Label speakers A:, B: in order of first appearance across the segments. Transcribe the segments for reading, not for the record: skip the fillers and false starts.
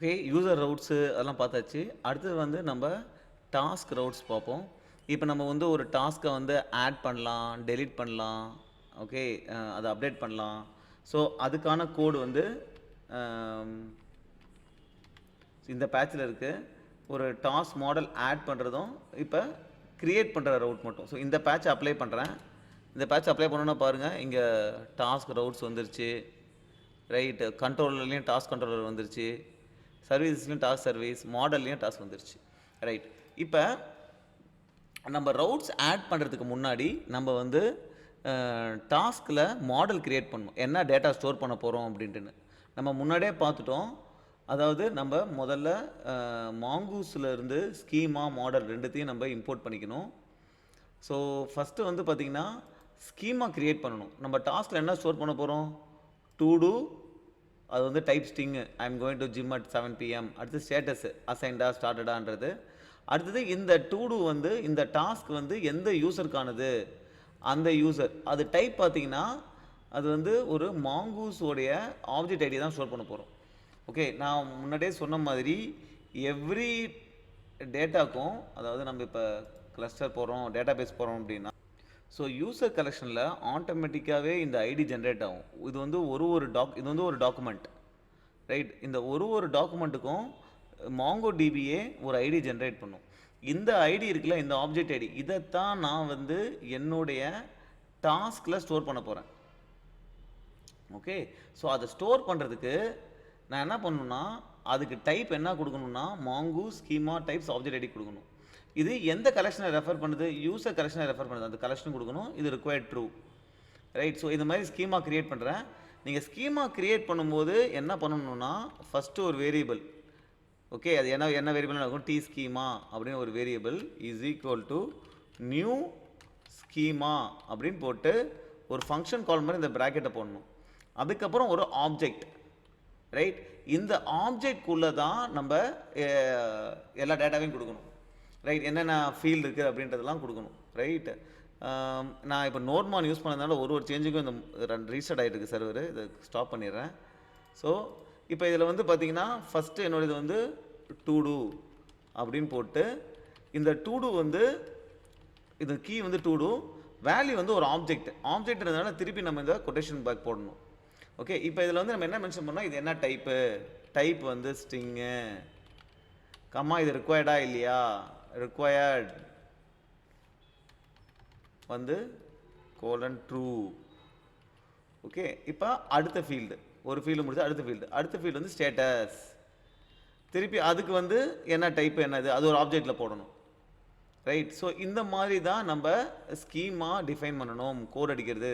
A: Okay, user ரவுட்ஸு அதெல்லாம் பார்த்தாச்சு. அடுத்தது வந்து நம்ம டாஸ்க் ரவுட்ஸ் பார்ப்போம். இப்போ நம்ம வந்து ஒரு டாஸ்க்கை வந்து ஆட் பண்ணலாம், டெலீட் பண்ணலாம். ஓகே, அதை அப்டேட் பண்ணலாம். ஸோ அதுக்கான கோடு வந்து ஆம், இந்த பேட்சில் இருக்குது. ஒரு டாஸ்க் மாடல் ஆட் பண்ணுறதும் இப்போ கிரியேட் பண்ணுற ரவுட் மட்டும். ஸோ இந்த பேட்ச் அப்ளை பண்ணுறேன். இந்த பேட்ச் அப்ளை பண்ணணுன்னா பாருங்கள், இங்கே டாஸ்க் ரவுட்ஸ் வந்துருச்சு. ரைட்டு, கண்ட்ரோலர்லேயும் டாஸ்க் கண்ட்ரோலர் வந்துருச்சு, சர்வீஸ்லையும் டாஸ்க் சர்வீஸ், மாடல்லையும் டாஸ்க் வந்துருச்சு. ரைட், இப்போ நம்ம ரவுட்ஸ் ஆட் பண்ணுறதுக்கு முன்னாடி நம்ம வந்து டாஸ்கில் மாடல் க்ரியேட் பண்ணணும், என்ன டேட்டா ஸ்டோர் பண்ண போகிறோம் அப்படின்ட்டுன்னு நம்ம முன்னாடியே பார்த்துட்டோம். அதாவது நம்ம முதல்ல மாங்கூஸில் இருந்து ஸ்கீமா மாடல் ரெண்டுத்தையும் நம்ம இம்போர்ட் பண்ணிக்கணும். ஸோ ஃபஸ்ட்டு வந்து பார்த்திங்கன்னா ஸ்கீமா க்ரியேட் பண்ணணும். நம்ம டாஸ்கில் என்ன ஸ்டோர் பண்ண போகிறோம்? டு டூ, அது வந்து type string, I am going to gym at 7 PM. அடுத்து ஸ்டேட்டஸ் அசைன்டா ஸ்டார்டடான்றது. அடுத்தது இந்த டு டூ வந்து இந்த டாஸ்க் வந்து எந்த யூசருக்கானது, அந்த யூசர் அது டைப் பார்த்தீங்கன்னா அது வந்து ஒரு மாங்கூஸோடைய ஆப்ஜெக்ட் ஐடி தான் ஸ்டோர் பண்ண போகிறோம். ஓகே, நான் முன்னாடியே சொன்ன மாதிரி எவ்ரி டேட்டாக்கும், அதாவது நம்ம இப்போ கிளஸ்டர் போகிறோம், டேட்டா பேஸ் போகிறோம் அப்படின்னா, ஸோ யூசர் கலெக்ஷனில் ஆட்டோமேட்டிக்காகவே இந்த ஐடி ஜென்ரேட் ஆகும். இது வந்து இது வந்து ஒரு டாக்குமெண்ட். ரைட், இந்த ஒரு டாக்குமெண்ட்டுக்கும் மாங்கோ டிபியே ஒரு ஐடி ஜென்ரேட் பண்ணும். இந்த ஐடி இருக்குல்ல, இந்த ஆப்ஜெக்ட் ஐடி, இதைத்தான் நான் வந்து என்னுடைய டாஸ்கில் ஸ்டோர் பண்ண போகிறேன். ஓகே, ஸோ அதை ஸ்டோர் பண்ணுறதுக்கு நான் என்ன பண்ணணும்னா, அதுக்கு டைப் என்ன கொடுக்கணும்னா, மாங்கூ ஸ்கீமா டைப்ஸ் ஆப்ஜெக்ட் ஐடி கொடுக்கணும். இது எந்த கலெக்ஷனை ரெஃபர் பண்ணுது? யூசர் கலெக்ஷனை ரெஃபர் பண்ணுது, அந்த கலெக்ஷன் கொடுக்கணும். இது ரிக்வயர்ட் ட்ரூ. ரைட், ஸோ இந்த மாதிரி ஸ்கீமா க்ரியேட் பண்ணுறேன். நீங்கள் ஸ்கீமா க்ரியேட் பண்ணும்போது என்ன பண்ணணும்னா, ஃபஸ்ட்டு ஒரு வேரியபிள், ஓகே, அது என்ன வேரியபிள்னு இருக்கும், டி ஸ்கீமா அப்படின்னு ஒரு variable is equal to new schema அப்படின்னு போட்டு ஒரு ஃபங்க்ஷன் கால் மாதிரி இந்த ப்ராக்கெட்டை போடணும். அதுக்கப்புறம் ஒரு ஆப்ஜெக்ட். ரைட், இந்த ஆப்ஜெக்ட்குள்ளே தான் நம்ம எல்லா டேட்டாவையும் கொடுக்கணும். ரைட், என்னென்ன ஃபீல்டு இருக்குது அப்படின்றதெல்லாம் கொடுக்கணும். ரைட்டு, நான் இப்போ நோட்மான் யூஸ் பண்ணதுனால ஒரு சேஞ்சுக்கும் இந்த ரீசெட் ஆகிட்டு இருக்குது சர்வர், இதை ஸ்டாப் பண்ணிடுறேன். ஸோ இப்போ இதில் வந்து பார்த்தீங்கன்னா ஃபஸ்ட்டு என்னோடது வந்து டு டூ அப்படின்னு போட்டு, இந்த டு டூ வந்து இந்த கீ வந்து டு டூ, வேல்யூ வந்து ஒரு ஆப்ஜெக்ட்ன்றதுனால திருப்பி நம்ம இந்த கொட்டேஷன் பேக் போடணும். ஓகே, இப்போ இதில் வந்து நம்ம என்ன மென்ஷன் பண்ணோம், இது என்ன டைப் வந்து ஸ்ட்ரிங்கு, கம்மா இது ரிக்வயர்டா இல்லையா, ரிக்வயர்ட் வந்து ட்ரூ. ஓகே, இப்போ அடுத்த ஃபீல்டு, ஒரு ஃபீல்டு முடிச்சு அடுத்த ஃபீல்டு வந்து ஸ்டேட்டஸ். திருப்பி அதுக்கு வந்து என்ன டைப் என்னது, அது ஒரு ஆப்ஜெக்டில் போடணும். ரைட், ஸோ இந்த மாதிரி தான் நம்ம ஸ்கீமா டிஃபைன் பண்ணணும். கோட் அடிக்கிறது,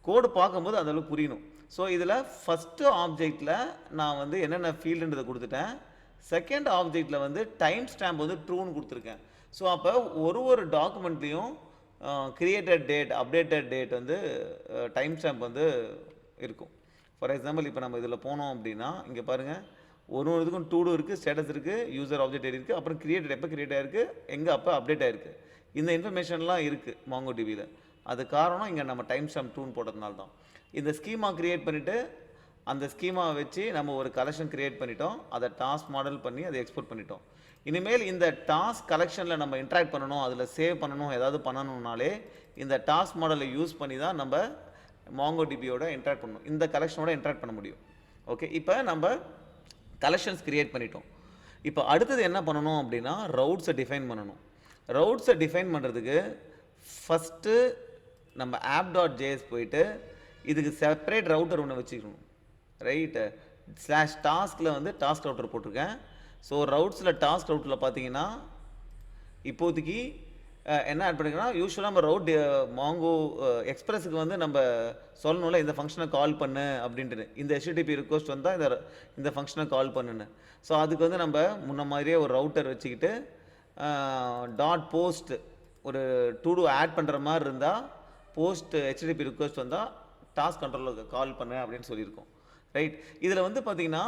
A: கோடு பார்க்கும்போது அதெல்லாம் புரியணும். ஸோ இதில் ஃபஸ்ட்டு ஆப்ஜெக்டில் நான் வந்து என்னென்ன ஃபீல்டுன்றதை கொடுத்துட்டேன். செகண்ட் ஆப்ஜெக்டில் வந்து டைம் ஸ்டாம்ப் வந்து ட்ரூன்னு கொடுத்துருக்கேன். ஸோ அப்போ ஒரு டாக்குமெண்ட்லேயும் கிரியேட்டட் டேட், அப்டேட்டட் டேட் வந்து டைம் ஸ்டாம்ப் வந்து இருக்கும். ஃபார் எக்ஸாம்பிள் இப்போ நம்ம இதில் போனோம் அப்படின்னா இங்கே பாருங்கள், ஒரு இதுக்கும் டு டூ இருக்குது, ஸ்டேட்டஸ் இருக்குது, யூசர் ஆப்ஜெக்ட் இருக்குது, அப்புறம் கிரியேட்டட் எப்போ கிரியேட் ஆகிருக்கு, எங்கே அப்போ அப்டேட் ஆகிருக்கு, இந்த இன்ஃபர்மேஷன்லாம் இருக்குது மாங்கோ டிபியில். அது காரணம் இங்கே நம்ம டைம் ஸ்டாம்ப் ட்ரூன்னு போட்டதுனால தான். இந்த ஸ்கீமா க்ரியேட் பண்ணிவிட்டு அந்த ஸ்கீமாவை வச்சு நம்ம ஒரு கலெக்ஷன் க்ரியேட் பண்ணிட்டோம், அதை டாஸ்க் மாடல் பண்ணி அதை எக்ஸ்போர்ட் பண்ணிட்டோம். இனிமேல் இந்த டாஸ்க் கலெக்ஷனில் நம்ம இன்ட்ராக்ட் பண்ணணும், அதில் சேவ் பண்ணணும், ஏதாவது பண்ணணும்னாலே இந்த டாஸ்க் மாடலை யூஸ் பண்ணி தான் நம்ம மாங்கோ டிபியோட இன்ட்ராக்ட் பண்ணணும், இந்த கலெக்ஷனோட இன்ட்ராக்ட் பண்ண முடியும். ஓகே, இப்போ நம்ம கலெக்ஷன்ஸ் க்ரியேட் பண்ணிட்டோம். இப்போ அடுத்தது என்ன பண்ணணும் அப்படின்னா, ரவுட்ஸை டிஃபைன் பண்ணணும். ரவுட்ஸை டிஃபைன் பண்ணுறதுக்கு ஃபஸ்ட்டு நம்ம app.js போயிட்டு இதுக்கு செப்பரேட் ரவுட்டர் ஒன்று வச்சுக்கணும். ரைட்டு, /டாஸ்கில் வந்து டாஸ்க் ரவுட்டர் போட்டிருக்கேன். ஸோ ரவுட்ஸில் டாஸ்க் ரவுட்டரில் பார்த்தீங்கன்னா இப்போதைக்கு என்ன ஆட் பண்ணிக்கலாம், யூஸ்வலாக நம்ம ரவுட் மாங்கோ எக்ஸ்பிரஸுக்கு வந்து நம்ம சொல்லணும்ல, இந்த ஃபங்க்ஷனை கால் பண்ணு அப்படின்ட்டு, இந்த HTTP ரிக்வஸ்ட் வந்தால் இந்த ஃபங்க்ஷனை கால் பண்ணுன்னு. ஸோ அதுக்கு வந்து நம்ம முன்ன மாதிரியே ஒரு ரவுட்டர் வச்சுக்கிட்டு .post ஒரு டு டூ ஆட் பண்ணுற மாதிரி இருந்தால் போஸ்ட் HTTP ரிக்வஸ்ட் வந்தால் டாஸ்க் கண்ட்ரோலுக்கு கால் பண்ணு அப்படின்னு சொல்லியிருக்கோம். ரைட், இதில் வந்து பார்த்திங்கன்னா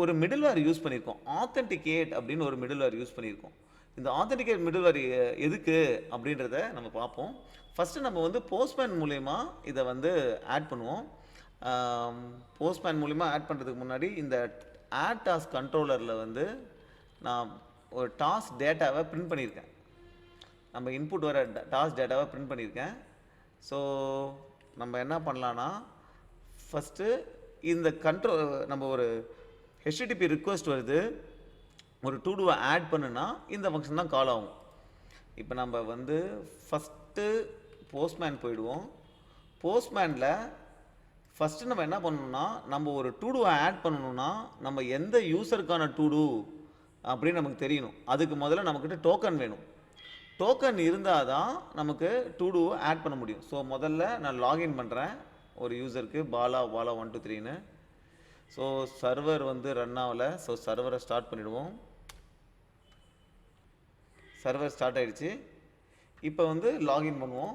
A: ஒரு மிடில்வேர் யூஸ் பண்ணியிருக்கோம், ஆத்தென்டிகேட் அப்படின்னு ஒரு மிடில்வேர் யூஸ் பண்ணியிருக்கோம். இந்த ஆத்தென்டிகேட் மிடில்வேர் எதுக்கு அப்படின்றத நம்ம பார்ப்போம். ஃபஸ்ட்டு நம்ம வந்து போஸ்ட்மேன் மூலயமா இதை வந்து ஆட் பண்ணுவோம். போஸ்ட்மேன் மூலிமா ஆட் பண்ணுறதுக்கு முன்னாடி இந்த ஆட் டாஸ்க் கண்ட்ரோலரில் வந்து நான் ஒரு டாஸ்க் டேட்டாவை பிரிண்ட் பண்ணியிருக்கேன். நம்ம இன்புட் வர டாஸ்க் டேட்டாவை பிரிண்ட் பண்ணியிருக்கேன். ஸோ நம்ம என்ன பண்ணலான்னா, ஃபஸ்ட்டு இந்த நம்ம ஒரு ஹெச்டிடிபி ரிக்வெஸ்ட் வருது, ஒரு டு டூவை ஆட் பண்ணுனா இந்த ஃபங்க்ஷன் தான் கால் ஆகும். இப்போ நம்ம வந்து ஃபஸ்ட்டு போஸ்ட்மேன் போயிடுவோம். போஸ்ட்மேனில் ஃபஸ்ட்டு நம்ம என்ன பண்ணணும்னா, நம்ம ஒரு டு டூவை ஆட் பண்ணணும்னா நம்ம எந்த யூசருக்கான டு டூ அப்படின்னு நமக்கு தெரியணும். அதுக்கு முதல்ல நம்மக்கிட்ட டோக்கன் வேணும். டோக்கன் இருந்தால் தான் நமக்கு டு டூவை ஆட் பண்ண முடியும். ஸோ முதல்ல நான் லாகின் பண்ணுறேன் ஒரு யூசருக்கு, பாலா 1 2 3ன்னு. ஸோ சர்வர் வந்து ரன் ஆகலை. ஸோ சர்வரை ஸ்டார்ட் பண்ணிவிடுவோம். சர்வர் ஸ்டார்ட் ஆகிடுச்சு. இப்போ வந்து லாகின் பண்ணுவோம்.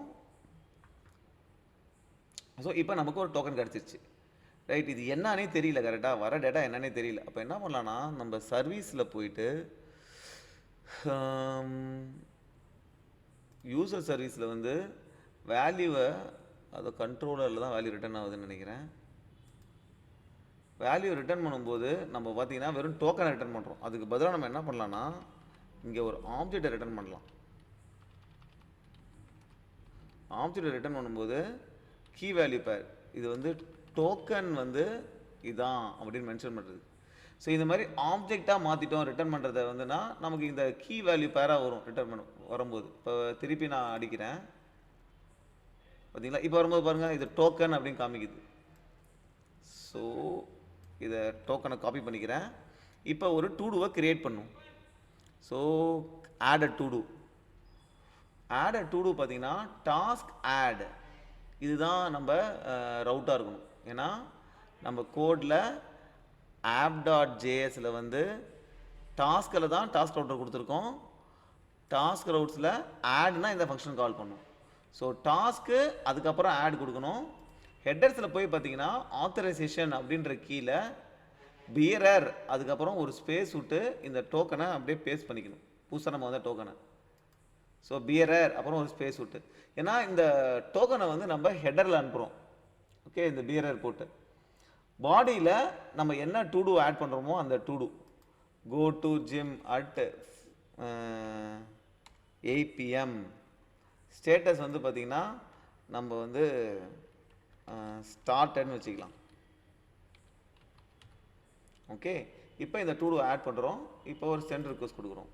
A: ஸோ இப்போ நமக்கு ஒரு டோக்கன் கிடச்சிருச்சு. ரைட், இது என்னன்னே தெரியல, கரெக்டாக வர டேட்டா என்னன்னே தெரியல. அப்போ என்ன பண்ணலான்னா, நம்ம சர்வீஸில் போயிட்டு யூசர் சர்வீஸில் வந்து வேல்யூவை, அது கண்ட்ரோலரில் தான் வேல்யூ ரிட்டர்ன் ஆகுதுன்னு நினைக்கிறேன். வேல்யூ ரிட்டர்ன் பண்ணும்போது நம்ம பார்த்தீங்கன்னா வெறும் டோக்கனை ரிட்டர்ன் பண்ணுறோம். அதுக்கு பதிலாக நம்ம என்ன பண்ணலான்னா, இங்கே ஒரு ஆப்ஜெக்டை ரிட்டர்ன் பண்ணலாம். ஆப்ஜெக்டை ரிட்டர்ன் பண்ணும்போது கீ வேல்யூ பேர், இது வந்து டோக்கன் வந்து இதான் அப்படின்னு மென்ஷன் பண்ணுறது. ஸோ இந்த மாதிரி ஆப்ஜெக்டாக மாற்றிட்டோம் ரிட்டர்ன் பண்ணுறதை வந்துன்னா நமக்கு இந்த கீ வேல்யூ பேராக வரும் ரிட்டர்ன் பண்ண வரும்போது. இப்போ திருப்பி நான் அடிக்கிறேன் பார்த்தீங்களா, இப்போ வரும்போது பாருங்கள் இது டோக்கன் அப்படின்னு காமிக்குது. ஸோ இதை டோக்கனை காப்பி பண்ணிக்கிறேன். இப்போ ஒரு டு டூவை கிரியேட் பண்ணும். So add a to do. Add a to do பார்த்தீங்கன்னா டாஸ்க் ஆட், இதுதான் நம்ம ரவுட்டாக இருக்கணும். ஏன்னா நம்ம கோடில் app.jsல வந்து டாஸ்கில் தான் டாஸ்க் ரவுட்டர் கொடுத்துருக்கோம். டாஸ்க் ரவுட்ஸில் ஆட்னா இந்த ஃபங்க்ஷன் கால் பண்ணும். ஸோ டாஸ்க்கு அதுக்கப்புறம் ஆட் கொடுக்கணும். ஹெட்டர்ஸில் போய் பார்த்தீங்கன்னா ஆத்தரைசேஷன் அப்படின்ற கீழே பியரர் அதுக்கப்புறம் ஒரு ஸ்பேஸ் விட்டு இந்த டோக்கனை அப்படியே பேஸ்ட் பண்ணிக்கணும், புதுசாக நம்ம வந்த டோக்கனை. ஸோ பியரர் அப்புறம் ஒரு ஸ்பேஸ் விட்டு, ஏன்னா இந்த டோக்கனை வந்து நம்ம ஹெட்டரில் அனுப்புகிறோம். ஓகே, இந்த பியரர் போட்டு பாடியில் நம்ம என்ன டு டூ ஆட் பண்ணுறோமோ அந்த to do go to gym at 8 PM. Status வந்து பார்த்திங்கன்னா நம்ம வந்து ஸ்டார்டட்னு வச்சுக்கலாம். ஓகே, இப்போ இந்த டு டூ ஆட் பண்ணுறோம். இப்போ ஒரு சென்ட் ரிக்வெஸ்ட் கொடுக்குறோம்.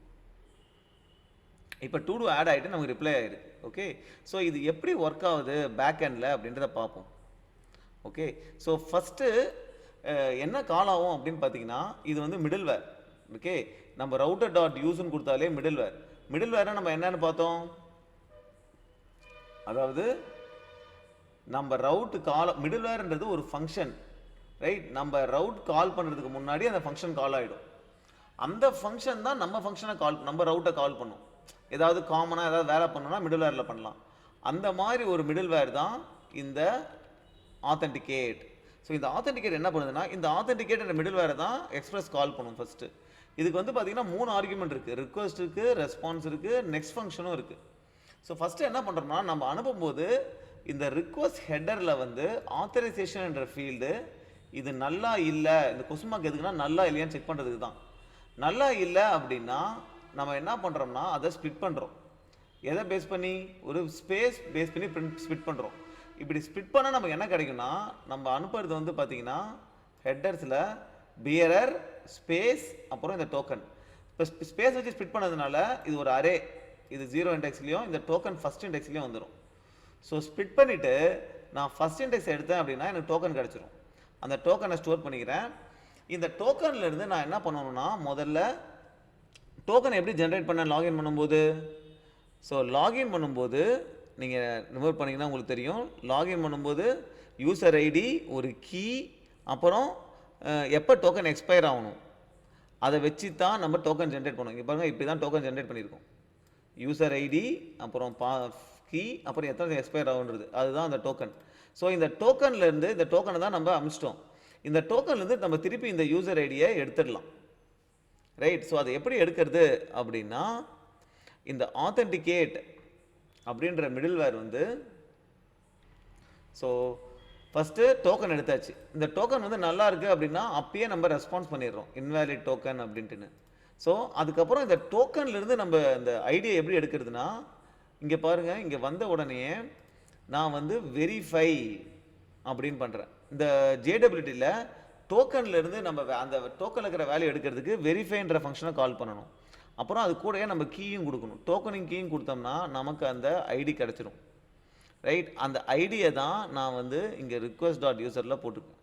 A: இப்போ டு டூ ஆட் ஆகிட்டு நமக்கு ரிப்ளை ஆகிருக்கு. ஓகே, ஸோ இது எப்படி ஒர்க் ஆகுது பேக் எண்டில் அப்படின்றத பார்ப்போம். ஓகே, ஸோ ஃபஸ்ட்டு என்ன கால் ஆகும் அப்படின்னு பார்த்தீங்கன்னா, இது வந்து மிடில் வேர். ஓகே, நம்ம ரவுட்டர் டாட் யூஸ்ன்னு கொடுத்தாலே மிடில் வேர். மிடில் வேர்னா நம்ம என்னன்னு பார்த்தோம், அதாவது நம்ம ரவுட் கால், மிடில் வேர்ன்றது ஒரு ஃபங்க்ஷன். ரைட், நம்ம ரவுட் கால் பண்ணுறதுக்கு முன்னாடி அந்த ஃபங்க்ஷன் கால் ஆகிடும். அந்த ஃபங்க்ஷன் தான் நம்ம ஃபங்க்ஷனை நம்ம ரவுட்டை கால் பண்ணும். ஏதாவது காமனாக ஏதாவது வேலை பண்ணணும்னா மிடில் வேரில் பண்ணலாம். அந்த மாதிரி ஒரு மிடில் வேர் தான் இந்த ஆத்தென்டிகேட். ஸோ இந்த ஆத்தென்டிகேட் என்ன பண்ணுதுன்னா, இந்த ஆத்தென்டிகேட் என்ற மிடில் வேரை தான் எக்ஸ்பிரஸ் கால் பண்ணும் ஃபஸ்ட்டு. இதுக்கு வந்து பார்த்தீங்கன்னா 3 ஆர்குமெண்ட் இருக்குது. ரிக்வெஸ்ட் இருக்குது, ரெஸ்பான்ஸ் இருக்குது, நெக்ஸ்ட் ஃபங்க்ஷனும் இருக்குது. ஸோ ஃபஸ்ட்டு என்ன பண்ணுறோம்னா, நம்ம அனுப்பும்போது இந்த ரிக்வெஸ்ட் ஹெட்டரில் வந்து ஆத்தரைசேஷன் என்ற ஃபீல்டு இது நல்லா இல்லை, இந்த கொஸ்டின் மார்க் எதுக்குன்னா நல்லா இல்லையான்னு செக் பண்ணுறதுக்கு தான். நல்லா இல்லை அப்படின்னா நம்ம என்ன பண்ணுறோம்னா அதை ஸ்ப்ளிட் பண்ணுறோம். எதை பேஸ் பண்ணி, ஒரு ஸ்பேஸ் பேஸ் பண்ணி ஸ்ப்ளிட் பண்ணுறோம். இப்படி ஸ்ப்ளிட் பண்ணால் நமக்கு என்ன கிடைக்குன்னா, நம்ம அனுப்புறது வந்து பார்த்தீங்கன்னா ஹெட்டர்ஸில் பியரர் ஸ்பேஸ் அப்புறம் இந்த டோக்கன். இப்போ ஸ்பேஸ் வச்சு ஸ்ப்ளிட் பண்ணதுனால இது ஒரு அரே, இது 0 இண்டெக்ஸ்லேயும் இந்த டோக்கன் ஃபஸ்ட் இண்டெக்ஸ்லேயும் வந்துடும். ஸோ ஸ்ப்ளிட் பண்ணிவிட்டு நான் ஃபஸ்ட் இண்டெக்ஸ் எடுத்தேன் அப்படின்னா எனக்கு டோக்கன் கிடச்சிரும். அந்த டோக்கனை ஸ்டோர் பண்ணிக்கிறேன். இந்த டோக்கன்லேருந்து நான் என்ன பண்ணணும்னா, முதல்ல டோக்கன் எப்படி ஜென்ரேட் பண்ண லாகின் பண்ணும்போது, ஸோ லாகின் பண்ணும்போது நீங்கள் ரிமூவ் பண்ணிங்கன்னா உங்களுக்கு தெரியும். லாகின் பண்ணும்போது யூசர் ஐடி, ஒரு கீ, அப்புறம் எப்போ டோக்கன் எக்ஸ்பயர் ஆகணும் அதை வச்சு தான் நம்ம டோக்கன் ஜென்ரேட் பண்ணுவோம். இங்கே பாருங்கள், இப்படி தான் டோக்கன் ஜென்ரேட் பண்ணியிருக்கோம். யூசர் ஐடி அப்புறம் கீ அப்புறம் எத்தனை எக்ஸ்பயர் ஆகுன்றது, அதுதான் அந்த டோக்கன். ஸோ இந்த டோக்கன்லேருந்து இந்த டோக்கனை தான் நம்ம அமிச்சிட்டோம். இந்த டோக்கன்லேருந்து நம்ம திருப்பி இந்த யூசர் ஐடியை எடுத்துடலாம். ரைட், ஸோ அதை எப்படி எடுக்கிறது அப்படின்னா, இந்த ஆத்தென்டிகேட் அப்படின்ற மிடில் வேர் வந்து, ஸோ ஃபஸ்ட்டு டோக்கன் எடுத்தாச்சு. இந்த டோக்கன் வந்து நல்லா இருக்குது அப்படின்னா அப்பயே நம்ம ரெஸ்பான்ஸ் பண்ணிடுறோம் இன்வேலிட் டோக்கன் அப்படின்ட்டுன்னு. ஸோ அதுக்கப்புறம் இந்த டோக்கன்லேருந்து நம்ம இந்த ஐடியா எப்படி எடுக்கிறதுனா, இங்கே பாருங்கள், இங்கே வந்த உடனே நான் வந்து வெரிஃபை அப்படின்னு பண்ணுறேன். இந்த ஜேடபிலிட்டியில் டோக்கன்லேருந்து நம்ம அந்த டோக்கனில் இருக்கிற வேல்யூ எடுக்கிறதுக்கு வெரிஃபைன்ற ஃபங்க்ஷனை கால் பண்ணணும். அப்புறம் அது கூடயே நம்ம கீயும் கொடுக்கணும். டோக்கனிங் கீயும் கொடுத்தோம்னா நமக்கு அந்த ஐடி கிடச்சிரும். ரைட், அந்த ஐடியை தான் நான் வந்து இங்கே ரிக்வெஸ்ட் டாட் யூசரில் போட்டிருக்கேன்.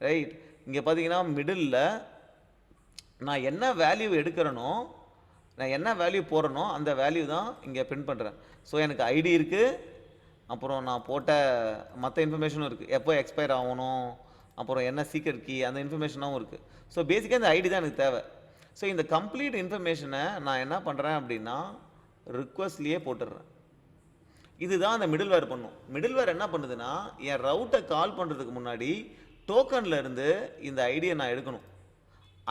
A: ரைட், இங்கே பார்த்தீங்கன்னா மிடில் நான் என்ன வேல்யூ எடுக்கிறேனோ, நான் என்ன வேல்யூ போடுறனோ அந்த வேல்யூ தான் இங்கே பிரிண்ட் பண்ணுறேன். ஸோ எனக்கு ஐடி இருக்குது, அப்புறம் நான் போட்ட மற்ற இன்ஃபர்மேஷனும் இருக்குது, எப்போ எக்ஸ்பயர் ஆகணும், அப்புறம் என்ன சீக்ரெட் கீ, அந்த இன்ஃபர்மேஷனாகவும் இருக்குது. ஸோ பேசிக்காக இந்த ஐடி தான் எனக்கு தேவை. ஸோ இந்த கம்ப்ளீட் இன்ஃபர்மேஷனை நான் என்ன பண்ணுறேன் அப்படின்னா ரிக்வெஸ்ட்லேயே போட்டுடுறேன். இதுதான் அந்த மிடில்வேர் பண்ணும். மிடில்வேர் என்ன பண்ணுதுன்னா, என் ரவுட்டை கால் பண்ணுறதுக்கு முன்னாடி டோக்கனில் இருந்து இந்த ஐடியை நான் எடுக்கணும்.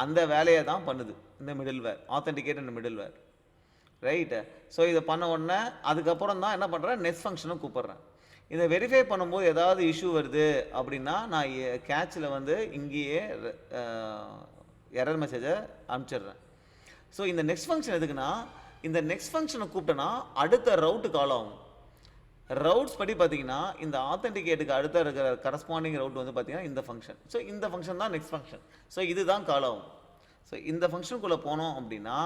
A: அந்த வேலையை தான் பண்ணுது இந்த middleware, authenticate and middleware. Right, so இதை பண்ண உடனே அதுக்கப்புறம் தான் என்ன பண்ணுறேன், நெக்ஸ்ட் ஃபங்க்ஷனை கூப்பிட்றேன். இதை வெரிஃபை பண்ணும்போது ஏதாவது இஷ்யூ வருது அப்படின்னா நான் கேட்சில் வந்து இங்கேயே எரர் மெசேஜை அனுப்பிச்சிடுறேன். ஸோ இந்த நெக்ஸ்ட் ஃபங்க்ஷன் எதுக்குன்னா, இந்த நெக்ஸ்ட் ஃபங்க்ஷனை கூப்பிட்டேன்னா அடுத்த ரவுட்டு கால் ஆகும். ரவுட்ஸ் படி பார்த்தீங்கன்னா இந்த ஆத்தென்டிகேட்டுக்கு அடுத்த இருக்கிற கரஸ்பாண்டிங் ரவுட் வந்து பார்த்தீங்கன்னா இந்த ஃபங்க்ஷன். ஸோ இந்த ஃபங்க்ஷன் தான் நெக்ஸ்ட் ஃபங்க்ஷன். ஸோ இதுதான் கால் ஆகும். ஸோ இந்த ஃபங்க்ஷனுக்குள்ளே போனோம் அப்படின்னா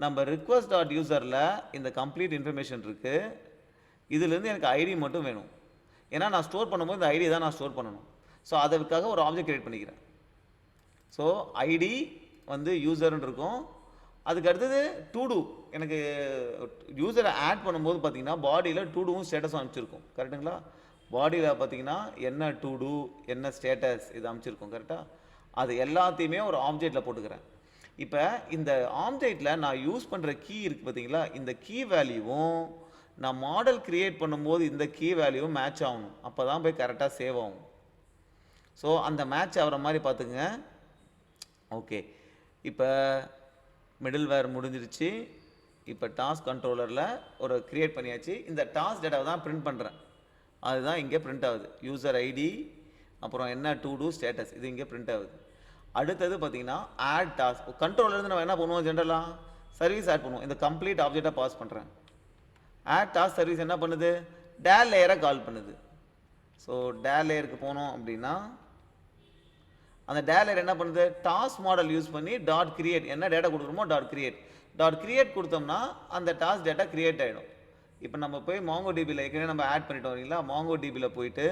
A: நம்ம ரிக்வெஸ்ட் டாட் யூசரில் இந்த கம்ப்ளீட் இன்ஃபர்மேஷன் இருக்குது. இதுலேருந்து எனக்கு ஐடி மட்டும் வேணும். ஏன்னா நான் ஸ்டோர் பண்ணும்போது இந்த ஐடி தான் நான் ஸ்டோர் பண்ணணும். ஸோ அதற்காக ஒரு ஆப்ஜெக்ட் கிரியேட் பண்ணிக்கிறேன். ஸோ ஐடி வந்து யூசர்னு இருக்கும். அதுக்கு அடுத்தது டூ எனக்கு யூசரை ஆட் பண்ணும்போது பார்த்தீங்கன்னா பாடியில் டூவும் ஸ்டேட்டஸும் அனுப்பிச்சிருக்கும். கரெக்டுங்களா? பாடியில் பார்த்தீங்கன்னா என்ன டூ என்ன ஸ்டேட்டஸ் இது அனுப்பிச்சிருக்கும். கரெக்டாக? அது எல்லாத்தையுமே ஒரு ஆப்ஜெக்டில் போட்டுக்கிறேன். இப்போ இந்த ஆப்ஜெக்டில் நான் யூஸ் பண்ணுற கீ இருக்குது பார்த்தீங்களா, இந்த கீ வேல்யூவும் நான் மாடல் க்ரியேட் பண்ணும்போது இந்த கீ வேல்யூவும் மேட்ச் ஆகணும். அப்போ தான் போய் கரெக்டாக சேவ் ஆகும். ஸோ அந்த மேட்ச் ஆகிற மாதிரி பார்த்துக்குங்க. ஓகே, இப்போ மிடில்வேர் முடிஞ்சிருச்சு. இப்போ டாஸ்க் கண்ட்ரோலரில் ஒரு க்ரியேட் பண்ணியாச்சு. இந்த டாஸ்க் டேட்டாவை தான் பிரிண்ட் பண்ணுறேன். அதுதான் இங்கே பிரிண்ட் ஆகுது. யூசர் ஐடி அப்புறம் என்ன டூ ஸ்டேட்டஸ் இது இங்கே பிரிண்ட் ஆகுது. அடுத்தது பார்த்தீங்கன்னா ஆட் டாஸ்க். கண்ட்ரோலருந்து நம்ம என்ன பண்ணுவோம், ஜென்ரலாக சர்வீஸ் ஆட் பண்ணுவோம். இந்த கம்ப்ளீட் ஆப்ஜெக்டாக பாஸ் பண்ணுறேன். ஆட் டாஸ்க் சர்வீஸ் என்ன பண்ணுது, டேல் லேயரை கால் பண்ணுது. ஸோ டேல் லேயருக்கு போனோம் அப்படின்னா அந்த டேல் லேயர் என்ன பண்ணுது, டாஸ்க் மாடல் யூஸ் பண்ணி டாட் கிரியேட், என்ன டேட்டா கொடுக்குறோமோ டாட் கிரியேட் கொடுத்தோம்னா அந்த டாஸ்க் டேட்டா கிரியேட் ஆகிடும். இப்போ நம்ம போய் மாங்கோ டிபியில் ஏற்கனவே நம்ம ஆட் பண்ணிட்டோம் இல்லைங்களா, மாங்கோ டிபியில் போயிட்டு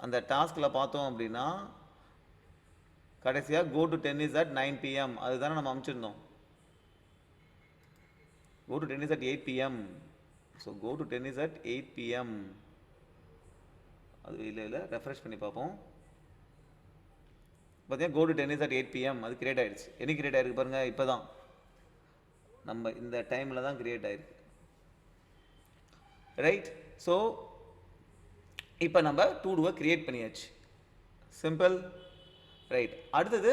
A: அந்த டாஸ்கில் பார்த்தோம் அப்படின்னா கடைசியாக go to 10 is at 9 PM அதுதானே நம்ம அமைச்சிருந்தோம். go to 10 is at 8 PM. So go to 10 is at 8 PM. அது இல்லை ரெஃப்ரெஷ் பண்ணி பார்ப்போம். பார்த்தீங்கன்னா go to 10 is at 8 PM அது கிரியேட் ஆகிடுச்சு. என்ன கிரியேட் ஆகிருக்கு பாருங்கள், இப்போ தான் நம்ம இந்த டைமில் தான் கிரியேட் ஆகிருக்கு. ரைட், ஸோ இப்போ நம்ம டூவை கிரியேட் பண்ணியாச்சு. சிம்பிள். ரைட், அடுத்தது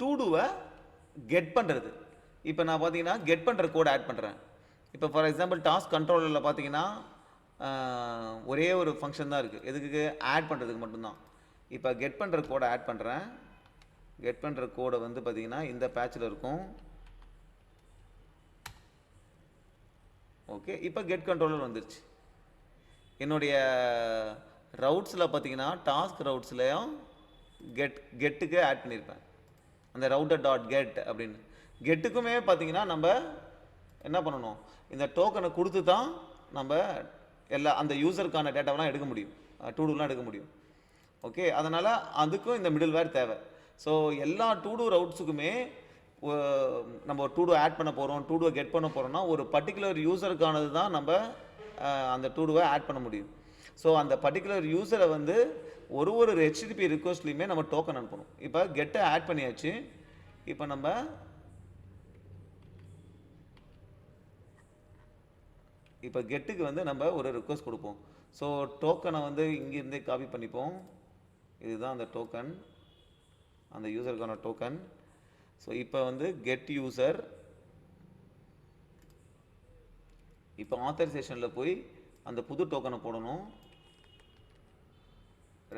A: டூவை கெட் பண்ணுறது. இப்போ நான் பார்த்தீங்கன்னா கெட் பண்ணுற கோட் ஆட் பண்ணுறேன். இப்போ ஃபார் எக்ஸாம்பிள் டாஸ்க் கண்ட்ரோலரில் பார்த்தீங்கன்னா ஒரே ஒரு ஃபங்க்ஷன் தான் இருக்குது, எதுக்கு ஆட் பண்ணுறதுக்கு மட்டும்தான். இப்போ கெட் பண்ணுற கோடை ஆட் பண்ணுறேன். கெட் பண்ணுற கோடை வந்து பார்த்தீங்கன்னா இந்த பேட்சில் இருக்கும். ஓகே, இப்போ கெட் கண்ட்ரோலர் வந்துருச்சு. என்னுடைய ரவுட்ஸில் பார்த்தீங்கன்னா டாஸ்க் ரவுட்ஸ்லையும் கெட்டுக்கு ஆட் பண்ணியிருப்பேன். அந்த ரவுட்டர் டாட் கெட் அப்படின்னு கெட்டுக்குமே பார்த்தீங்கன்னா நம்ம என்ன பண்ணணும், இந்த டோக்கனை கொடுத்து தான் நம்ம எல்லா அந்த யூசருக்கான டேட்டாவெலாம் எடுக்க முடியும், டூலாம் எடுக்க முடியும். ஓகே, அதனால் அதுக்கும் இந்த மிடில்வேர் தேவை. ஸோ எல்லா டூ ரவுட்ஸுக்குமே நம்ம டூ ஆட் பண்ண போகிறோம், டூவை கெட் பண்ண போகிறோம்னா ஒரு பர்டிகுலர் யூசருக்கானது தான் நம்ம அந்த டூவை ஆட் பண்ண முடியும். ஸோ அந்த பர்டிகுலர் யூசரை வந்து ஒரு ஹெச்டிடிபி ரிக்வஸ்ட்லையுமே நம்ம டோக்கன் அனுப்பணும். இப்போ கெட்டை ஆட் பண்ணியாச்சு. இப்போ நம்ம கெட்டுக்கு வந்து நம்ம ஒரு ரிக்வஸ்ட் கொடுப்போம். ஸோ டோக்கனை வந்து இங்கேருந்தே காப்பி பண்ணிப்போம். இதுதான் அந்த டோக்கன், அந்த யூசருக்கான டோக்கன். ஸோ இப்போ வந்து கெட் யூசர், இப்போ ஆத்தரைசேஷனில் போய் அந்த புது டோக்கனை போடணும்.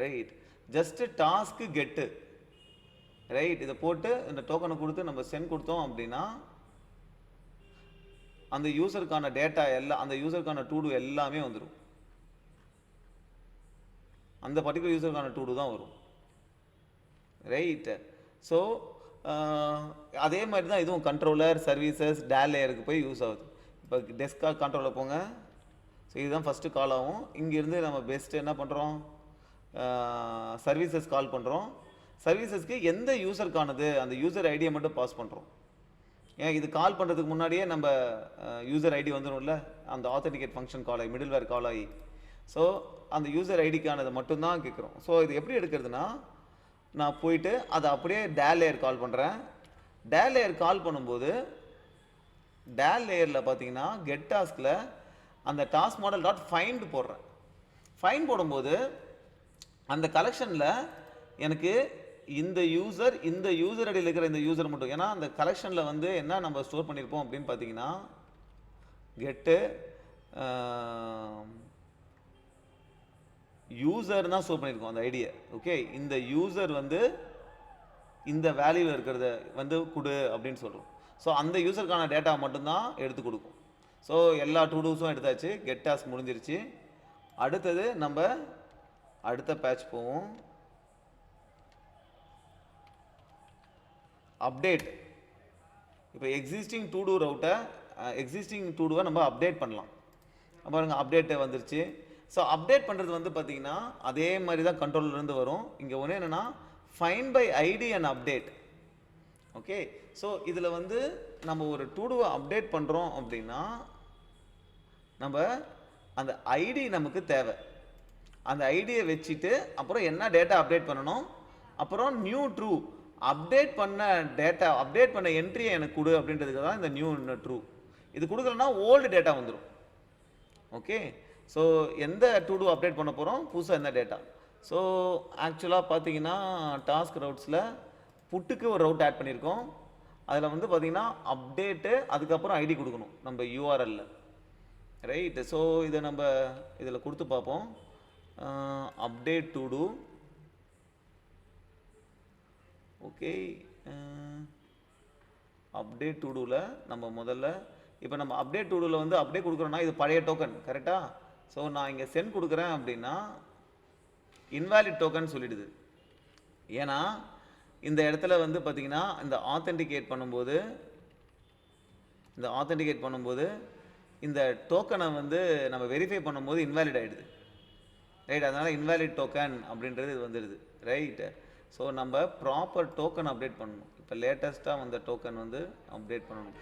A: ரைட். ஜஸ்ட் டாஸ்க்கு கெட்டு, ரைட். இதை போட்டு இந்த டோக்கனை கொடுத்து நம்ம சென்ட் கொடுத்தோம் அப்படின்னா அந்த யூசருக்கான டேட்டா எல்லாம், அந்த யூசருக்கான டூ டூ எல்லாமே வந்துடும். அந்த பர்டிகுலர் யூசருக்கான டூ டூ தான் வரும், ரைட். ஸோ அதே மாதிரி தான் இதுவும் கண்ட்ரோலர் சர்வீசஸ் டேல் லேயருக்கு போய் யூஸ் ஆகுது. இப்போ டெஸ்க்டாப் கண்ட்ரோலில் போங்க. ஸோ இதுதான் ஃபஸ்ட்டு கால் ஆகும். இங்கேருந்து நம்ம பெஸ்ட்டு என்ன பண்ணுறோம், சர்வீசஸ் கால் பண்ணுறோம். சர்வீசஸ்க்கு எந்த யூசருக்கானது அந்த யூசர் ஐடியை மட்டும் பாஸ் பண்ணுறோம். ஏன் இது கால் பண்ணுறதுக்கு முன்னாடியே நம்ம யூசர் ஐடி வந்துடும்ல, அந்த ஆத்தென்டிகேட் ஃபங்க்ஷன் கால் ஆகி மிடில் வேர் கால் ஆகி. ஸோ அந்த யூசர் ஐடிக்கானது மட்டும்தான் கேட்குறோம். ஸோ இது எப்படி எடுக்கிறதுனா, நான் போயிட்டு அதை அப்படியே டேல் லேயர் கால் பண்ணுறேன். டேல் லேயர் கால் பண்ணும்போது டேல் லேயரில் பார்த்தீங்கன்னா கெட் டாஸ்கில் அந்த டாஸ்க் மாடல் டாட் ஃபைண்ட் போடுறேன். ஃபைண்ட் போடும்போது அந்த கலெக்ஷனில் எனக்கு இந்த யூசர் ஐடியில் இருக்கிற இந்த யூசர் மட்டும், ஏன்னா அந்த கலெக்ஷனில் வந்து என்ன நம்ம ஸ்டோர் பண்ணியிருப்போம் அப்படின்னு பார்த்தீங்கன்னா கெட்டு யூசர் தான் ஸ்டோர் பண்ணியிருக்கோம் அந்த ஐடியை. ஓகே, இந்த யூசர் வந்து இந்த வேல்யூவில் இருக்கிறத வந்து கொடு அப்படின்னு சொல்கிறோம். ஸோ அந்த யூசருக்கான டேட்டா மட்டும்தான் எடுத்து கொடுக்கும். ஸோ எல்லா டூ டூஸும் எடுத்தாச்சு, கெட் டாஸ்க் முடிஞ்சிருச்சு. அடுத்தது நம்ம அடுத்த பேட்ச் போவோம். அப்டேட். இப்போ எக்ஸிஸ்டிங் டூ டூ ரவுட்டை எக்ஸிஸ்டிங் டூ டூவை நம்ம அப்டேட் பண்ணலாம். பாருங்க அப்டேட்டு வந்துருச்சு. ஸோ அப்டேட் பண்ணுறது வந்து பார்த்தீங்கன்னா அதே மாதிரி தான் கண்ட்ரோல்லேருந்து வரும். இங்கே ஒன்று என்னென்னா find by ID and update. Okay, so இதில் வந்து நம்ம ஒரு டூ டூவை அப்டேட் பண்ணுறோம் அப்படின்னா நம்ம அந்த ஐடி நமக்கு தேவை. அந்த ஐடியை வச்சுட்டு அப்புறம் என்ன டேட்டா அப்டேட் பண்ணணும், அப்புறம் நியூ ட்ரூ அப்டேட் பண்ண டேட்டா அப்டேட் பண்ண என்ட்ரியை எனக்கு கொடு அப்படின்றதுக்கு தான் இந்த நியூ ட்ரூ. இது கொடுக்கலன்னா ஓல்டு டேட்டா வந்துடும். ஓகே, ஸோ எந்த டூ டூ அப்டேட் பண்ண போகிறோம், புதுசாக எந்த டேட்டா. ஸோ ஆக்சுவலாக பார்த்தீங்கன்னா டாஸ்க் ரவுட்ஸில் புட்டுக்கு ஒரு ரவுட் ஆட் பண்ணியிருக்கோம். அதில் வந்து பார்த்தீங்கன்னா அப்டேட்டு அதுக்கப்புறம் ஐடி கொடுக்கணும் நம்ம யூஆர்எல்ல, ரைட். ஸோ இதை நம்ம இதில் கொடுத்து பார்ப்போம். Update to do. Okay, update to டூவில் நம்ம முதல்ல இப்போ நம்ம அப்டேட் டூ டூவில் வந்து அப்டேட் கொடுக்குறோன்னா இது பழைய டோக்கன் கரெக்டாக. ஸோ நான் இங்கே சென்ட் கொடுக்குறேன் அப்படின்னா இன்வாலிட் டோக்கன் சொல்லிடுது. ஏன்னா இந்த இடத்துல வந்து பார்த்தீங்கன்னா இந்த ஆத்தென்டிகேட் பண்ணும்போது இந்த டோக்கனை வந்து நம்ம வெரிஃபை பண்ணும்போது இன்வாலிட் ஆகிடுது, ரைட். அதனால் இன்வாலிட் டோக்கன் அப்படின்றது இது வந்துடுது, ரைட். ஸோ நம்ம ப்ராப்பர் டோக்கன் அப்டேட் பண்ணணும். இப்போ லேட்டஸ்ட்டாக வந்த டோக்கன் வந்து அப்டேட் பண்ணணும்.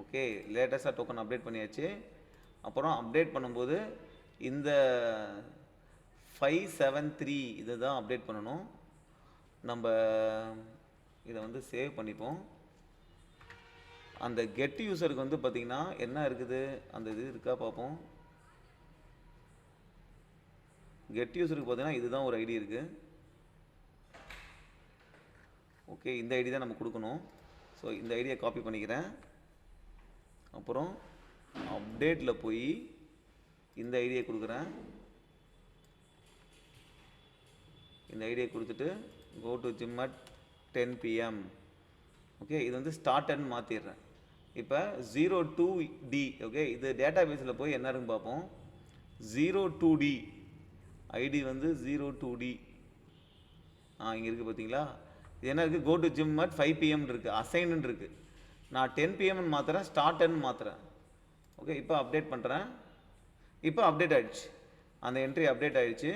A: ஓகே, லேட்டஸ்ட்டாக டோக்கன் அப்டேட் பண்ணியாச்சு. அப்புறம் அப்டேட் பண்ணும்போது இந்த 573 இதை தான் அப்டேட் பண்ணணும். நம்ம இதை வந்து சேவ் பண்ணிப்போம். அந்த கெட் யூசருக்கு வந்து பார்த்திங்கன்னா என்ன இருக்குது, அந்த இது இருக்கா பார்ப்போம். கெட் யூசருக்கு பார்த்தீங்கன்னா இதுதான் ஒரு ஐடி இருக்குது. ஓகே, இந்த ஐடி தான் நம்ம கொடுக்கணும். ஸோ இந்த ஐடியை காப்பி பண்ணிக்கிறேன். அப்புறம் அப்டேட்டில் போய் இந்த ஐடியை கொடுக்குறேன். இந்த ஐடியை கொடுத்துட்டு go to gym at 10 PM. Okay, இது வந்து ஸ்டார்ட்னு மாற்றிடுறேன். இப்போ 02D. ஓகே, இது டேட்டா பேஸில் போய் என்ன இருக்குன்னு பார்ப்போம். 02D ஐடி வந்து 02D. இங்கே இருக்குது பார்த்தீங்களா. இது என்ன இருக்குது, go to gym at 5 PM இருக்குது, அசைன்னு இருக்குது. நான் 10 PM மாற்றுறேன், ஸ்டார்ட்னு மாற்றுறேன். ஓகே, இப்போ அப்டேட் பண்ணுறேன். இப்போ அப்டேட் ஆகிடுச்சு, அந்த என்ட்ரி அப்டேட் ஆகிடுச்சு.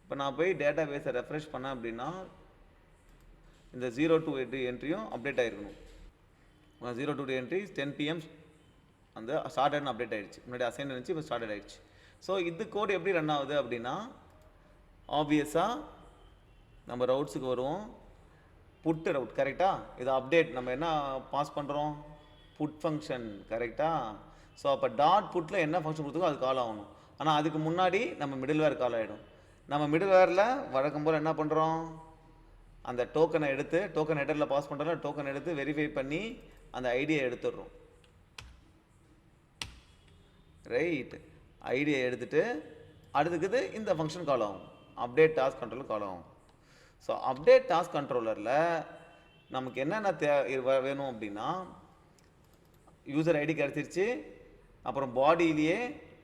A: இப்போ நான் போய் டேட்டா பேஸை ரெஃப்ரெஷ் பண்ணேன் அப்படின்னா இந்த 02D என்ட்ரியும் அப்டேட் ஆகிருக்கணும். 02D என்ட்ரி 10 PM அந்த ஸ்டார்டட்னு அப்டேட் ஆகிடுச்சு. முன்னாடி அசைன் இருந்துச்சு, இப்போ ஸ்டார்டட் ஆகிடுச்சு. ஸோ இது கோட் எப்படி ரன் ஆகுது அப்படின்னா, ஆப்வியஸாக நம்ம ரவுட்ஸுக்கு வருவோம். புட் ரவுட் கரெக்டாக, இது அப்டேட் நம்ம என்ன பாஸ் பண்ணுறோம், புட் ஃபங்க்ஷன் கரெக்டாக. ஸோ அப்போ டாட் புட்டில் என்ன ஃபங்க்ஷன் கொடுத்துக்கோ அது கால் ஆகணும். ஆனால் அதுக்கு முன்னாடி நம்ம மிடில் வேர் கால் ஆகிடும். நம்ம மிடில் வேரில் வழக்கம் போல் என்ன பண்ணுறோம், அந்த டோக்கனை எடுத்து டோக்கன் ஹெடரில் பாஸ் பண்ணுறோம், டோக்கன் எடுத்து வெரிஃபை பண்ணி அந்த ஐடியை எடுத்துடுறோம், ரைட். ஐடியை எடுத்துகிட்டு அடுத்துக்குது இந்த ஃபங்க்ஷன் கால் ஆகும், அப்டேட் டாஸ்க் கண்ட்ரோலர் கால் ஆகும். ஸோ அப்டேட் டாஸ்க் கண்ட்ரோலரில் நமக்கு என்னென்ன வேணும் அப்படின்னா, யூசர் ஐடி கிடச்சிருச்சு, அப்புறம் பாடியிலேயே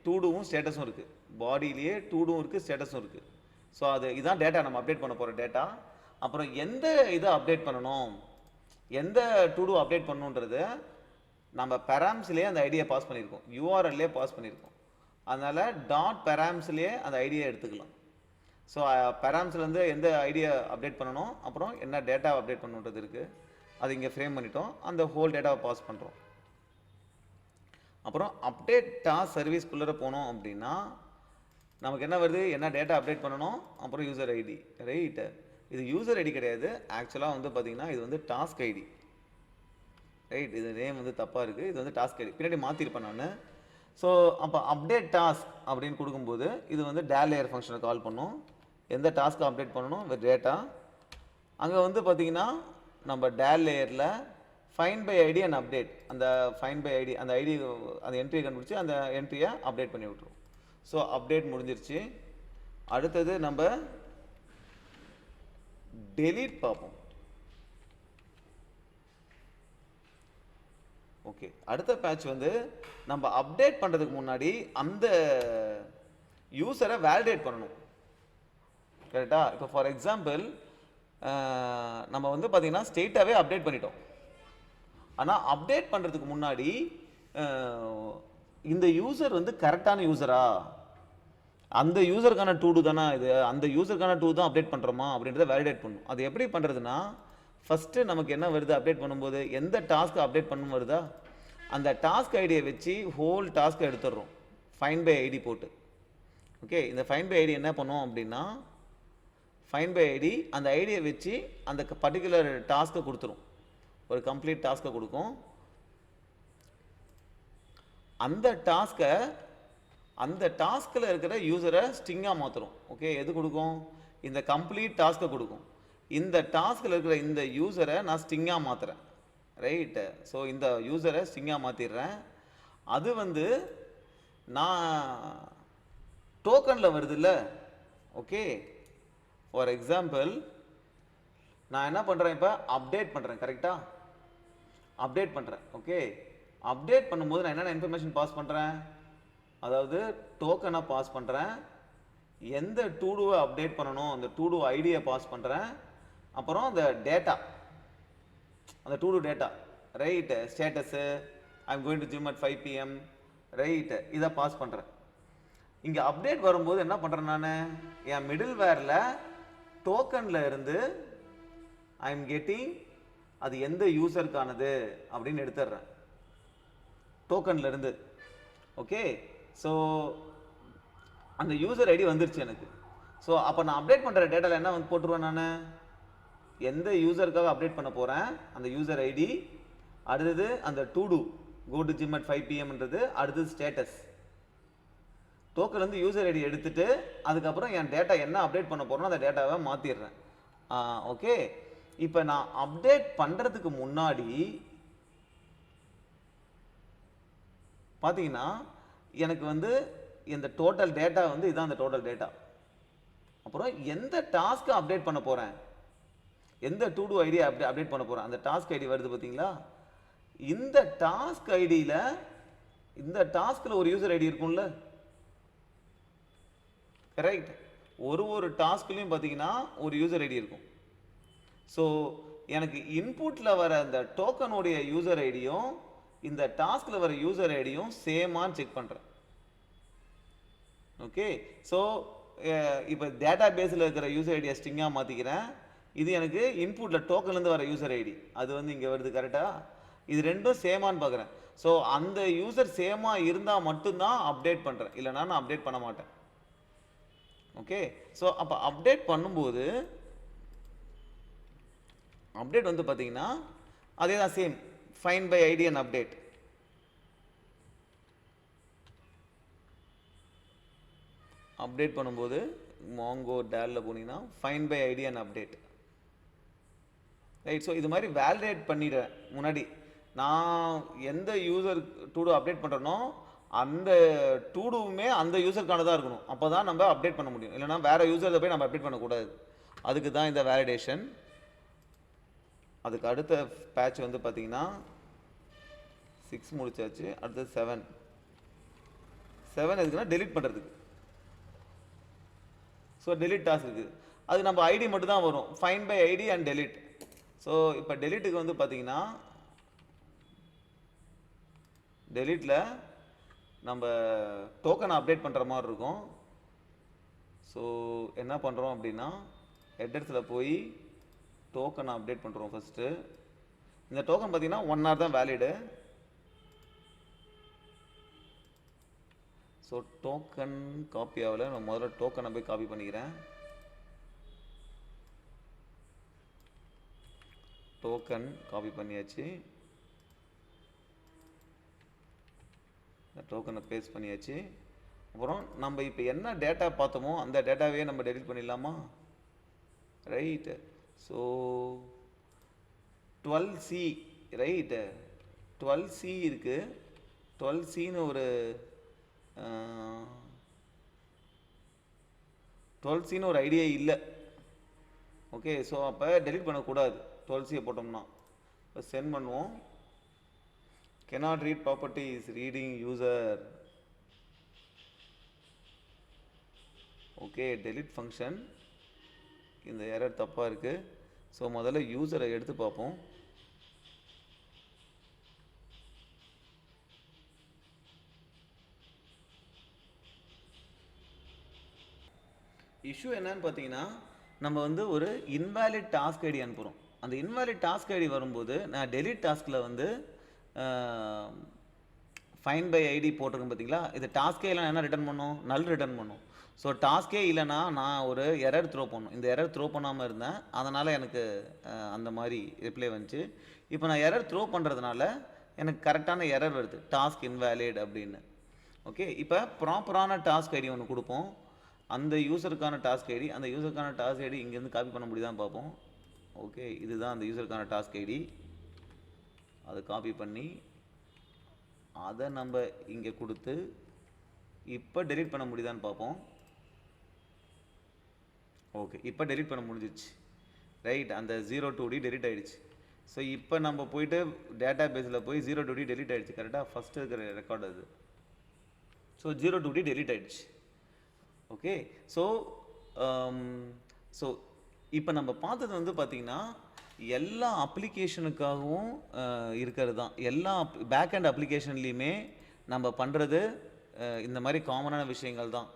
A: டூடும் ஸ்டேட்டஸும் இருக்குது, பாடியிலேயே டூடும் இருக்குது, ஸ்டேட்டஸும் இருக்குது. ஸோ இதான் டேட்டா நம்ம அப்டேட் பண்ண போகிற டேட்டா. அப்புறம் எந்த இதை அப்டேட் பண்ணணும், எந்த டூடு அப்டேட் பண்ணணுன்றது நம்ம பெராம்ஸ்லேயே அந்த ஐடியா பாஸ் பண்ணியிருக்கோம், யூஆர்எல்லே பாஸ் பண்ணியிருக்கோம். அதனால் டாட் பெராம்ஸ்லேயே அந்த ஐடியா எடுத்துக்கலாம். ஸோ பெராம்ஸ்லேருந்து எந்த ஐடியா அப்டேட் பண்ணணும், அப்புறம் என்ன டேட்டா அப்டேட் பண்ணணுன்றது இருக்குது, அது இங்கே ஃப்ரேம் பண்ணிட்டோம், அந்த ஹோல் டேட்டாவை பாஸ் பண்ணுறோம். அப்புறம் அப்டேட் டாஸ்க் சர்வீஸ்குள்ளே போனோம் அப்படின்னா நமக்கு என்ன வருது, என்ன டேட்டா அப்டேட் பண்ணணும், அப்புறம் யூசர் ஐடி. ரைட்டு, இது யூசர் ஐடி கிடையாது, ஆக்சுவலாக வந்து பார்த்தீங்கன்னா இது வந்து டாஸ்க் ஐடி. ரைட், இது நேம் வந்து தப்பாக இருக்குது, இது வந்து டாஸ்க் ஐடி, பின்னாடி மாற்றிருப்பேன் நான். ஸோ அப்போ அப்டேட் டாஸ்க் அப்படின்னு கொடுக்கும்போது இது வந்து டேல் லேயர் ஃபங்க்ஷனை கால் பண்ணும், எந்த டாஸ்க்கை அப்டேட் பண்ணணும் வித் டேட்டா. அங்கே வந்து பார்த்தீங்கன்னா நம்ம டேல் லேயரில் find by ID and update, அந்த ஃபைன் பை ஐடி அந்த ஐடி அந்த என்ட்ரியை கண்டுபிடிச்சி அந்த என்ட்ரியை அப்டேட் பண்ணி விட்ருவோம். ஸோ அப்டேட் முடிஞ்சிருச்சு. அடுத்தது நம்ம டெலீட் பார்ப்போம். ஓகே, அடுத்த பேட்ச் வந்து நம்ம அப்டேட் பண்ணுறதுக்கு முன்னாடி அந்த யூசரை வேலிடேட் பண்ணணும். கரெக்டா? இப்போ ஃபார் எக்ஸாம்பிள் நம்ம வந்து பார்த்தீங்கன்னா ஸ்டேட்டாகவே அப்டேட் பண்ணிட்டோம். ஆனால் அப்டேட் பண்ணுறதுக்கு முன்னாடி இந்த யூசர் வந்து கரெக்டான யூசரா, அந்த யூசருக்கான டூடு தானே இது, அந்த யூசருக்கான டூ தான் அப்டேட் பண்ணுறோமா அப்படின்றத வேலிடேட் பண்ணணும். அது எப்படி பண்ணுறதுன்னா, ஃபஸ்ட்டு நமக்கு என்ன வருது அப்டேட் பண்ணும்போது, எந்த டாஸ்க்கு அப்டேட் பண்ணணும் வருதா, அந்த டாஸ்க் ஐடியை வச்சு ஹோல் டாஸ்க்கை எடுத்துடுறோம் ஃபைன் பை ஐடி போட்டு. ஓகே, இந்த ஃபைன் பை ஐடி என்ன பண்ணுவோம் அப்படின்னா, ஃபைன் பை ஐடி அந்த ஐடியை வச்சு அந்த பர்டிகுலர் டாஸ்க்கை கொடுத்துரும், ஒரு கம்ப்ளீட் டாஸ்க்கை கொடுக்கும். அந்த டாஸ்கில் இருக்கிற யூசரை ஸ்ட்ரிங்காக மாற்றுறோம். ஓகே, எது கொடுக்கும், இந்த கம்ப்ளீட் டாஸ்க்கை கொடுக்கும். இந்த டாஸ்கில் இருக்கிற இந்த யூசரை நான் ஸ்ட்ரிங்காக மாற்றுறேன். ரைட்டு, ஸோ இந்த யூசரை ஸ்ட்ரிங்காக மாற்றிடுறேன். அது வந்து நான் டோக்கனில் வருதுல்ல. ஓகே, ஃபார் எக்ஸாம்பிள் நான் என்ன பண்ணுறேன், இப்போ அப்டேட் பண்ணுறேன். கரெக்டாக அப்டேட் பண்ணுறேன். ஓகே, அப்டேட் பண்ணும்போது நான் என்னென்ன இன்ஃபர்மேஷன் பாஸ் பண்ணுறேன், அதாவது டோக்கனை பாஸ் பண்ணுறேன், எந்த டூடுவை அப்டேட் பண்ணணும் அந்த டூடு ஐடியை பாஸ் பண்ணுறேன், அப்புறம் அந்த டேட்டா, அந்த to do data. Right, status I'm going to gym at 5 PM. Right, இதை பாஸ் பண்ணுறேன். இங்கே அப்டேட் வரும்போது என்ன பண்ணுறேன், நான் என் மிடில் வேரில் டோக்கனில் இருந்து ஐம் கெட்டிங் அது எந்த யூசருக்கானது அப்படின்னு எடுத்துடுறேன் டோக்கன்ல இருந்து. ஓகே, ஸோ அந்த யூசர் ஐடி வந்துருச்சு எனக்கு. ஸோ அப்போ நான் அப்டேட் பண்ணுற டேட்டாவில் என்ன வந்து போட்டுருவேன், நான் எந்த யூசருக்காக அப்டேட் பண்ண போகிறேன் அந்த யூசர் ஐடி, அடுத்தது அந்த to do go to gym at 5 PMன்றது, அடுத்தது ஸ்டேட்டஸ். டோக்கன்லேருந்து யூசர் ஐடி எடுத்துட்டு அதுக்கப்புறம் என் டேட்டா என்ன அப்டேட் பண்ண போகிறோம் அந்த டேட்டாவை மாற்றிடுறேன். ஓகே, இப்போ நான் அப்டேட் பண்ணுறதுக்கு முன்னாடி பார்த்தீங்கன்னா எனக்கு வந்து இந்த டோட்டல் டேட்டா வந்து இதான் அந்த டோட்டல் டேட்டா. அப்புறம் எந்த டாஸ்க்கை அப்டேட் பண்ண போகிறேன், எந்த டூ டூ ஐடியா அப்டேட் பண்ண போகிறேன், அந்த டாஸ்க் ஐடி வருது பார்த்தீங்களா. இந்த டாஸ்க் ஐடியில் இந்த டாஸ்கில் ஒரு யூசர் ஐடி இருக்கும்ல. கரெக்ட், ஒரு டாஸ்க்லையும் பார்த்தீங்கன்னா ஒரு யூசர் ஐடி இருக்கும். ஸோ எனக்கு இன்புட்டில் வர அந்த டோக்கனுடைய யூசர் ஐடியும் இந்த டாஸ்கில் வர யூசர் ஐடியும் சேமான்னு செக் பண்ணுறேன். ஓகே, ஸோ இப்போ டேட்டா பேஸில் இருக்கிற யூசர் ஐடியை ஸ்ட்ரிங்காக மாற்றிக்கிறேன். இது எனக்கு இன்புட்டில் டோக்கன்லேருந்து வர யூசர் ஐடி, அது வந்து இங்கே வருது. கரெக்டாக, இது ரெண்டும் சேமான்னு பார்க்குறேன். ஸோ அந்த யூசர் சேமாக இருந்தால் மட்டும்தான் அப்டேட் பண்ணுறேன், இல்லைனா நான் அப்டேட் பண்ண மாட்டேன். ஓகே, ஸோ அப்போ அப்டேட் பண்ணும்போது அப்டேட் வந்து பார்த்தீங்கன்னா அதே தான், same find by ID and update. Update பண்ணும்போது மாங்கோ டேலில் போனீங்கன்னா find by ID and update. Right, so இது மாதிரி வேலிடேட் பண்ணிடுறேன் முன்னாடி. நான் எந்த யூசர் டூ அப்டேட் பண்ணுறனோ அந்த டூடுவுமே அந்த யூசருக்கானதாக இருக்கணும். அப்போ தான் நம்ம அப்டேட் பண்ண முடியும். இல்லைனா வேறு யூசரை போய் நம்ம அப்டேட் பண்ணக்கூடாது. அதுக்கு தான் இந்த வேலிடேஷன். அதுக்கு அடுத்த பேட்ச் வந்து பார்த்தீங்கன்னா 6 முடிச்சாச்சு. அடுத்தது 7 எதுக்குன்னா டெலிட் பண்ணுறதுக்கு. ஸோ டெலிட் டாஸ்க் இருக்குது. அது நம்ம ஐடி மட்டும் தான் வரும், find by ID and delete. So இப்போ டெலிட்டுக்கு வந்து பார்த்தீங்கன்னா டெலிட்டில் நம்ம டோக்கனை அப்டேட் பண்ணுற மாதிரி இருக்கும். ஸோ என்ன பண்ணுறோம் அப்படின்னா ஹெட்டர்ஸில் போய் டோக்கனை அப்டேட் பண்ணுறோம் ஃபஸ்ட்டு. இந்த டோக்கன் பார்த்தீங்கன்னா 1 hour தான் வேலிடு. ஸோ டோக்கன் காப்பி ஆகலை, நான் முதல்ல டோக்கனை போய் காப்பி பண்ணிக்கிறேன். டோக்கன் காப்பி பண்ணியாச்சு. டோக்கனை பேஸ்ட் பண்ணியாச்சு. அப்புறம் நம்ம இப்போ என்ன டேட்டா பார்த்தோமோ அந்த டேட்டாவே நம்ம டெலிட் பண்ணிடலாமா? Right. So 12C right, 12C இருக்குது. 12Cன்னு ஒரு 12Cன்னு ஒரு ஐடியா இல்லை. ஓகே, ஸோ அப்போ டெலிட் பண்ணக்கூடாது 12C போட்டோம்னா. இப்போ சென்ட் பண்ணுவோம். cannot read properties, reading user. Okay, delete function. இந்த எரர் தப்பாக இருக்குது. ஸோ முதல்ல யூசரை எடுத்து பார்ப்போம். இஷ்யூ என்னன்னு பார்த்தீங்கன்னா நம்ம வந்து ஒரு இன்வேலிட் டாஸ்க் ஐடி அனுப்புகிறோம். அந்த இன்வேலிட் டாஸ்க் ஐடி வரும்போது நான் டெலிட் டாஸ்கில் வந்து ஃபைன் பை ஐடி போட்டிருக்கேன் பார்த்தீங்களா, இது டாஸ்கே இல்லைனா என்ன ரிட்டர்ன் பண்ணும்? நல் ரிட்டர்ன் பண்ணும். ஸோ டாஸ்கே இல்லைனா நான் ஒரு எரர் த்ரோ பண்ணணும். இந்த எரர் த்ரோ பண்ணாமல் இருந்தேன், அதனால் எனக்கு அந்த மாதிரி ரிப்ளை வந்துச்சு. இப்போ நான் எரர் த்ரோ பண்ணுறதுனால எனக்கு கரெக்டான எரர் வருது, டாஸ்க் இன்வேலிட் அப்படின்னு. ஓகே, இப்போ ப்ராப்பரான டாஸ்க் ஐடி ஒன்று கொடுப்போம். அந்த யூசருக்கான டாஸ்க் ஐடி, அந்த யூசருக்கான டாஸ்க் ஐடி இங்கேருந்து காப்பி பண்ண முடியுதான்னு பார்ப்போம். ஓகே, இதுதான் அந்த யூசருக்கான டாஸ்க் ஐடி. அதை காப்பி பண்ணி அதை நம்ம இங்கே கொடுத்து இப்போ டெலிட் பண்ண முடியுதான்னு பார்ப்போம். ஓகே, இப்போ டெலிட் பண்ண முடிஞ்சிச்சு. ரைட், அந்த 02D டெலிட் ஆகிடுச்சு. ஸோ இப்போ நம்ம போயிட்டு டேட்டா பேஸில் போய் 02D டெலிட் ஆகிடுச்சு. கரெக்டாக ஃபஸ்ட்டு இருக்கிற ரெக்கார்டு அது. ஸோ 02D டெலிட் ஆகிடுச்சு. ஓகே, ஸோ இப்போ நம்ம பார்த்தது வந்து பார்த்திங்கன்னா எல்லா அப்ளிகேஷனுக்காகவும் இருக்கிறது தான். எல்லா பேக்அண்ட் அப்ளிகேஷன்லேயுமே நம்ம பண்ணுறது இந்த மாதிரி காமனான விஷயங்கள் தான்.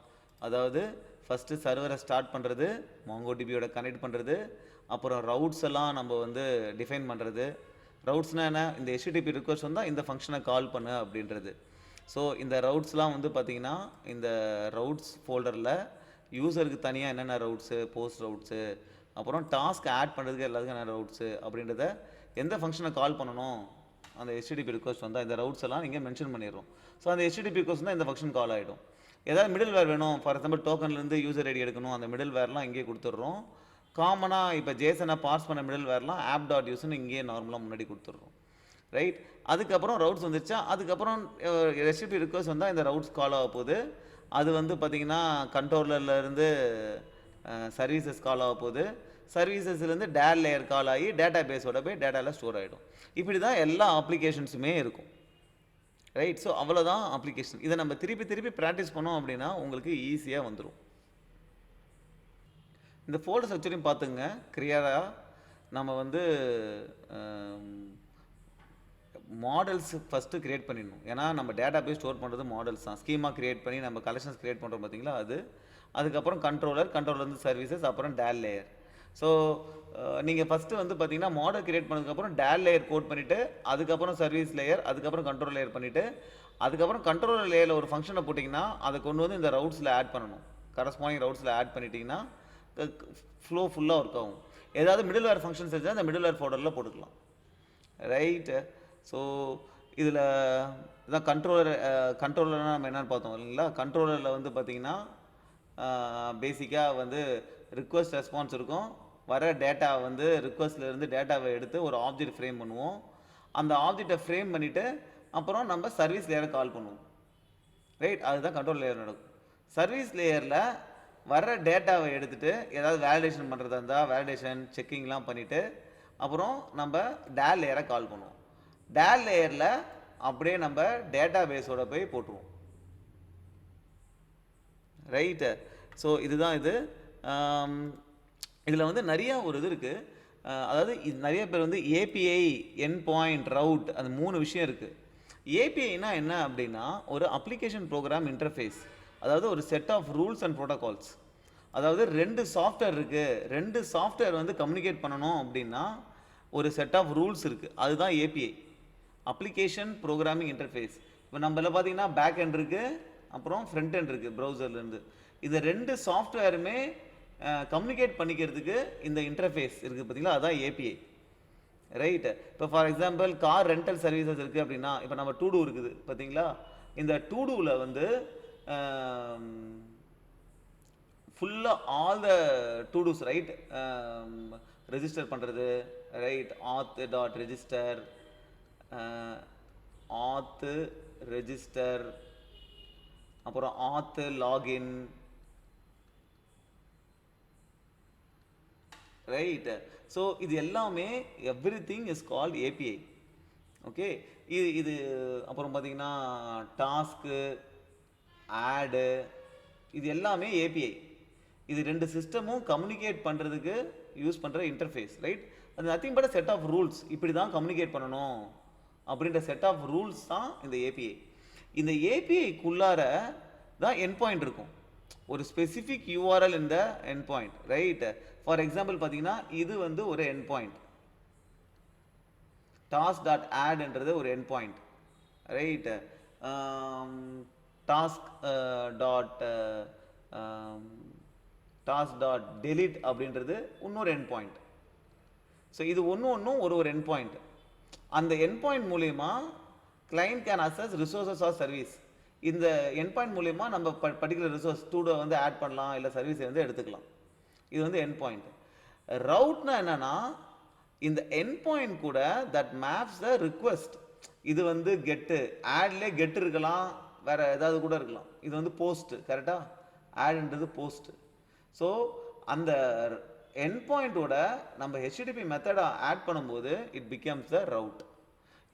A: அதாவது ஃபஸ்ட்டு சர்வரை ஸ்டார்ட் பண்ணுறது, மாங்கோடிபியோட கனெக்ட் பண்ணுறது, அப்புறம் ரவுட்ஸ் எல்லாம் நம்ம வந்து டிஃபைன் பண்ணுறது. ரவுட்ஸ்னால் என்ன? இந்த HTTP ரிக்வெஸ்ட் வந்தால் இந்த ஃபங்க்ஷனை கால் பண்ணு அப்படின்றது. ஸோ இந்த ரவுட்ஸ்லாம் வந்து பார்த்திங்கன்னா இந்த ரவுட்ஸ் ஃபோல்டரில் யூசருக்கு தனியாக என்னென்ன ரவுட்ஸு, போஸ்ட் ரவுட்ஸு, அப்புறம் டாஸ்க் ஆட் பண்ணுறதுக்கு எல்லாத்துக்கும் என்ன ரவுட்ஸு அப்படின்றத எந்த ஃபங்க்ஷனை கால் பண்ணணும் அந்த HTTP ரிக்வெஸ்ட் வந்தால் இந்த ரவுட்ஸ் எல்லாம் நீங்கள் மென்ஷன் பண்ணிடுறோம். ஸோ அந்த HTTP ரிக்வெஸ்ட் தான் இந்த ஃபங்க்ஷன் கால் ஆகிடும். ஏதாவது மிடில் வேர் வேணும், ஃபார் எக்ஸாம்பிள் டோக்கன்லேருந்து யூசர் ஐடி எடுக்கணும், அந்த மிடில் வேர்லாம் இங்கே கொடுத்துட்றோம். காமனாக இப்போ ஜேசனை பார்ஸ் பண்ண மிடில் வேர்லாம் app.useன்னு இங்கேயே நார்மலாக முன்னாடி கொடுத்துட்றோம். ரைட், அதுக்கப்புறம் ரவுட்ஸ் வந்துருச்சா, அதுக்கப்புறம் HTTP ரிக்வெஸ்ட் வந்தால் இந்த ரவுட்ஸ் கால் ஆக போகுது. அது வந்து பார்த்திங்கன்னா கண்ட்ரோலர்லேருந்து சர்வீசஸ் கால் ஆக போகுது. சர்வீசஸ்லேருந்து டேல் லேயர் கால் ஆகி டேட்டா பேஸோட போய் டேட்டாவில் ஸ்டோர் ஆகிடும். இப்படி தான் எல்லா அப்ளிகேஷன்ஸுமே இருக்கும். ரைட், ஸோ அவ்வளோதான் அப்ளிகேஷன். இதை நம்ம திருப்பி திருப்பி ப்ராக்டிஸ் பண்ணோம் அப்படின்னா உங்களுக்கு ஈஸியாக வந்துடும். இந்த ஃபோல்டர் ஸ்ட்ரக்சரையும் பார்த்துங்க கிளியராக. நம்ம வந்து மாடல்ஸ் ஃபஸ்ட்டு க்ரியேட் பண்ணிடணும். ஏன்னா நம்ம டேட்டா பேஸ் ஸ்டோர் பண்ணுறது மாடல்ஸ் தான். ஸ்கீமா க்ரியேட் பண்ணி நம்ம கலெக்ஷன்ஸ் க்ரியேட் பண்ணுறோம் பார்த்தீங்களா, அது. அதுக்கப்புறம் கண்ட்ரோலர்லேருந்து சர்வீசஸ், அப்புறம் டேல் லேயர். ஸோ நீங்கள் ஃபஸ்ட்டு வந்து பார்த்தீங்கன்னா மாடல் க்ரியேட் பண்ணதுக்கப்புறம் டேல் லேயர் கோட் பண்ணிவிட்டு, அதுக்கப்புறம் சர்வீஸ் லேயர், அதுக்கப்புறம் கண்ட்ரோல் லேயர் பண்ணிவிட்டு, அதுக்கப்புறம் கண்ட்ரோலர் லேயரில் ஒரு ஃபங்க்ஷனை போட்டிங்கன்னா அதை கொண்டு வந்து இந்த ரவுட்ஸில் ஆட் பண்ணணும். கரஸ்பாண்டிங் ரவுட்ஸில் ஆட் பண்ணிட்டீங்கன்னா ஃப்ளோ ஃபுல்லாக ஒர்க் ஆகும். ஏதாவது மிடில் வேர் ஃபங்க்ஷன்ஸ் இருந்தால் அந்த மிடில் வேர் ஃபோல்டரில் போட்டுக்கலாம். ரைட்டு, ஸோ இதில் இதான் கண்ட்ரோலர்னால் நம்ம என்னென்னு பார்த்தோம் இல்லைங்களா. கண்ட்ரோலரில் வந்து பார்த்திங்கன்னா பேசிக்காக வந்து ரிக்வெஸ்ட் ரெஸ்பான்ஸ் இருக்கும். வர டேட்டா வந்து ரிக்வெஸ்ட்லேருந்து டேட்டாவை எடுத்து ஒரு ஆப்ஜெக்ட் ஃப்ரேம் பண்ணுவோம். அந்த ஆப்ஜெக்டை ஃப்ரேம் பண்ணிவிட்டு அப்புறம் நம்ம சர்வீஸ் லேயரை கால் பண்ணுவோம். ரைட்? அதுதான் கண்ட்ரோல் லேயர் நடக்கும். சர்வீஸ் லேயரில் வர்ற டேட்டாவை எடுத்துகிட்டு ஏதாவது வேலிடேஷன் பண்ணுறதா இருந்தால் வேலிடேஷன் செக்கிங்லாம் பண்ணிவிட்டு அப்புறம் நம்ம டேல் லேயரை கால் பண்ணுவோம். டேல் லேயரில் அப்படியே நம்ம டேட்டா பேஸோட போய் போட்டுருவோம். ரைட்டு? ஸோ இதுதான் இது. இதில் வந்து நிறையா ஒரு இது இருக்குது. அதாவது இது நிறைய பேர் வந்து ஏபிஐ, என் பாயிண்ட், ரவுட், அந்த 3 விஷயம் இருக்குது. ஏபிஐனா என்ன அப்படின்னா ஒரு அப்ளிகேஷன் ப்ரோக்ராம் இன்டர்ஃபேஸ், அதாவது ஒரு set of rules and protocols. அதாவது 2 சாஃப்ட்வேர் இருக்குது, 2 சாஃப்ட்வேர் வந்து கம்யூனிகேட் பண்ணணும் அப்படின்னா ஒரு செட் ஆஃப் ரூல்ஸ் இருக்குது, அதுதான் ஏபிஐ, அப்ளிகேஷன் ப்ரோக்ராமிங் இன்டர்ஃபேஸ். இப்போ நம்மள பார்த்தீங்கன்னா பேக் எண்ட் இருக்குது, அப்புறம் ஃப்ரண்ட் எண்ட் இருக்குது ப்ரௌசர்லேருந்து. இந்த 2 சாஃப்ட்வேருமே கம்யூனிகேட் பண்ணிக்கிறதுக்கு இந்த இன்டர்ஃபேஸ் இருக்குது பார்த்தீங்களா, அதுதான் ஏபிஐ. ரைட்டு? இப்போ for example car rental services இருக்குது அப்படின்னா, இப்போ நம்ம டூ டூ இருக்குது பார்த்தீங்களா, இந்த டூ டூவில் வந்து ஃபுல்லாக all the todos, right, register பண்ணுறது, right, auth dot register, auth register, அப்புறம் ஆத்து லாகின், ரைட்? ஸோ இது எல்லாமே everything is called API. Okay, இது அப்புறம் பார்த்தீங்கன்னா டாஸ்க்கு, ஆடு, இது எல்லாமே ஏபிஐ. இது 2 சிஸ்டமும் கம்யூனிகேட் பண்ணுறதுக்கு யூஸ் பண்ணுற இன்டர்ஃபேஸ், ரைட்? அது nothing but set of rules, இப்படி தான் கம்யூனிகேட் பண்ணணும் அப்படின்ற செட் ஆஃப் ரூல்ஸ் தான் இந்த ஏபிஐ. இந்த ஏபிஐக்குள்ளார தான் என் பாயிண்ட் இருக்கும், ஒரு ஸ்பெசிஃபிக் யூஆர்எல் இந்த endpoint, right? For example பார்த்தீங்கன்னா இது வந்து ஒரு என் பாயிண்ட், டாஸ்க் டாட் ஆட்ன்றது ஒரு endpoint, right? Task dot delete அப்படின்றது இன்னொரு என் பாயிண்ட். ஸோ இது ஒன்றும் ஒரு என் பாயிண்ட். அந்த என் பாயிண்ட் மூலயமா client can access resources or service. இந்த என் பாயிண்ட் மூலயமா நம்ம பர்டிகுலர் ரிசோர்ஸ் டூடோ வந்து ஆட் பண்ணலாம், இல்லை சர்வீஸை வந்து எடுத்துக்கலாம். இது வந்து என் பாயிண்ட். ரவுட்னா என்னன்னா இந்த என் பாயிண்ட் கூட தட் மேப்ஸ் த ரிக்வெஸ்ட். இது வந்து கெட்டு, ஆட்லேயே கெட் இருக்கலாம், வேற ஏதாவது கூட இருக்கலாம். இது வந்து போஸ்ட், கரெக்டா? ஆட்ன்றது போஸ்ட். ஸோ அந்த என் பாயிண்டோட நம்ம ஹெச்டிடிபி மெத்தடை ஆட் பண்ணும்போது இட் பிகம்ஸ் த ரவுட்.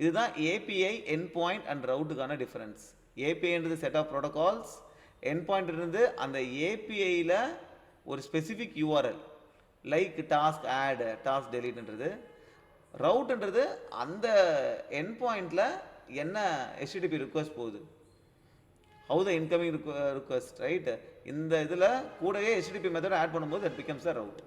A: இதுதான் ஏபிஐ, என் பாயிண்ட் அண்ட் ரவுட்டுக்கான டிஃபரன்ஸ். ஏபிஐன்றது set of protocols, endpoint இருந்து அந்த ஏபிஐயில் ஒரு specific URL like task add, task டெலீட்ன்றது. ரவுட்ன்றது அந்த என் பாயிண்டில் என்ன ஹெச்டிடிபி ரிக்வெஸ்ட் போகுது, how the incoming request, right? இந்த இதில் கூடவே ஹெச்டிடிபி மெத்தட் ஆட் பண்ணும்போது தட் பிகம்ஸ் த ரவுட்.